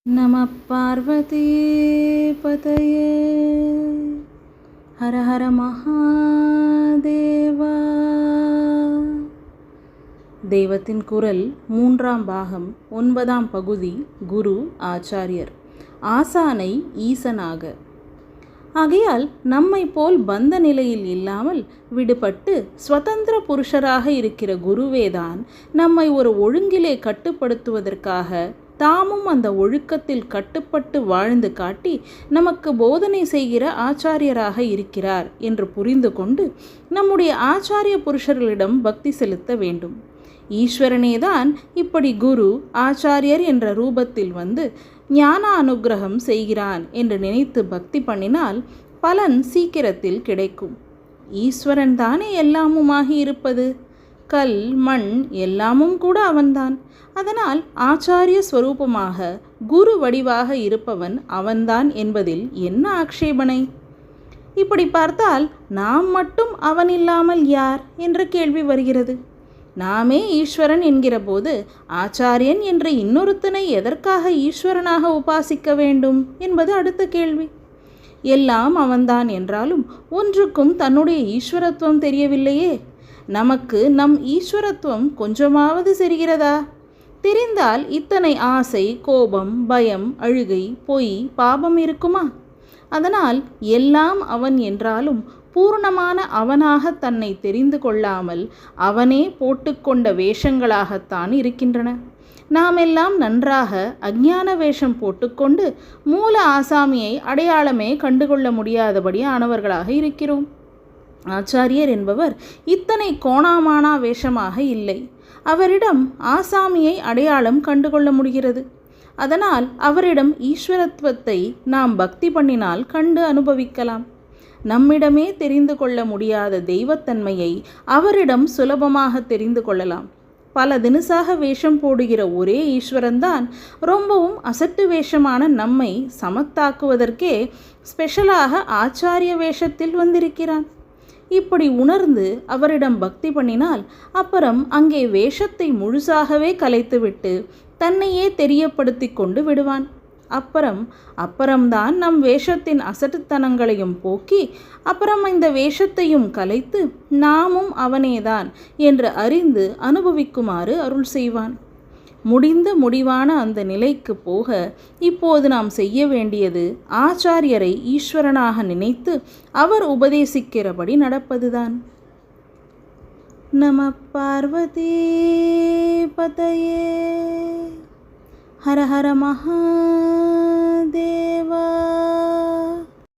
நம பார்வதி பதயே ஹர ஹர மகாதேவா. தெய்வத்தின் குரல் 3ஆம் பாகம் 9ஆம் பகுதி. குரு ஆச்சாரியர் ஆசானை ஈசனாக. ஆகையால் நம்மை போல் பந்த நிலையில் இல்லாமல் விடுபட்டு சுதந்திர புருஷராக இருக்கிற குருவேதான் நம்மை ஒரு ஒழுங்கிலே கட்டுப்படுத்துவதற்காக தாமும் அந்த ஒழுக்கத்தில் கட்டுப்பட்டு வாழ்ந்து காட்டி நமக்கு போதனை செய்கிற ஆச்சாரியராக இருக்கிறார் என்று புரிந்து கொண்டு நம்முடைய ஆச்சாரிய புருஷர்களிடம் பக்தி செலுத்த வேண்டும். ஈஸ்வரனேதான் இப்படி குரு ஆச்சாரியர் என்ற ரூபத்தில் வந்து ஞான அனுகிரகம் செய்கிறான் என்று நினைத்து பக்தி பண்ணினால் பலன் சீக்கிரத்தில் கிடைக்கும். ஈஸ்வரன் தானே எல்லாமுமாகி இருப்பது. கல் மண் எல்லாமும் கூட அவன்தான். அதனால் ஆச்சாரிய ஸ்வரூபமாக குரு வடிவாக இருப்பவன் அவன்தான் என்பதில் என்ன ஆக்ஷேபனை? இப்படி பார்த்தால் நாம் மட்டும் அவன் இல்லாமல் யார் என்ற கேள்வி வருகிறது. நாமே ஈஸ்வரன் என்கிற போது ஆச்சாரியன் என்ற இன்னொருத்தனை எதற்காக ஈஸ்வரனாக உபாசிக்க வேண்டும் என்பது அடுத்த கேள்வி. எல்லாம் அவன்தான் என்றாலும் ஒன்றுக்கும் தன்னுடைய ஈஸ்வரத்துவம் தெரியவில்லையே. நமக்கு நம் ஈஸ்வரத்துவம் கொஞ்சமாவது தெரிகிறதா? தெரிந்தால் இத்தனை ஆசை, கோபம், பயம், அழுகை, பொய், பாபம் இருக்குமா? அதனால் எல்லாம் அவன் என்றாலும் பூர்ணமான அவனாக தன்னை தெரிந்து கொள்ளாமல் அவனே போட்டுக்கொண்ட வேஷங்களாகத்தான் இருக்கின்றன. நாம் எல்லாம் நன்றாக அஞ்ஞான வேஷம் போட்டுக்கொண்டு மூல ஆசாமியை அடையாளமே கண்டுகொள்ள முடியாதபடி ஆனவர்களாக இருக்கிறோம். ஆச்சாரியர் என்பவர் இத்தனை கோணாமானா வேஷமாக இல்லை. அவரிடம் ஆசாமியை அடையாளம் கண்டுகொள்ள முடிகிறது. அதனால் அவரிடம் ஈஸ்வரத்துவத்தை நாம் பக்தி பண்ணினால் கண்டு அனுபவிக்கலாம். நம்மிடமே தெரிந்து கொள்ள முடியாத தெய்வத்தன்மையை அவரிடம் சுலபமாக தெரிந்து கொள்ளலாம். பல தினசாக வேஷம் போடுகிற ஒரே ஈஸ்வரன்தான் ரொம்பவும் அசட்டு வேஷமான நம்மை சமத்தாக்குவதற்கே ஸ்பெஷலாக ஆச்சாரிய வேஷத்தில் வந்திருக்கிறான். இப்படி உணர்ந்து அவரிடம் பக்தி பண்ணினால் அப்புறம் அங்கே வேஷத்தை முழுசாகவே கலைத்துவிட்டு தன்னையே தெரியப்படுத்தி கொண்டு விடுவான். அப்புறம்தான் நம் வேஷத்தின் அசட்டுத்தனங்களையும் போக்கி அப்புறம் இந்த வேஷத்தையும் கலைத்து நாமும் அவனேதான் என்று அறிந்து அனுபவிக்குமாறு அருள் செய்வான். முடிவான அந்த நிலைக்கு போக இப்போது நாம் செய்ய வேண்டியது ஆச்சாரியரை ஈஸ்வரனாக நினைத்து அவர் உபதேசிக்கிறபடி நடப்பதுதான். நம பார்வதி பதயே ஹர ஹர மகா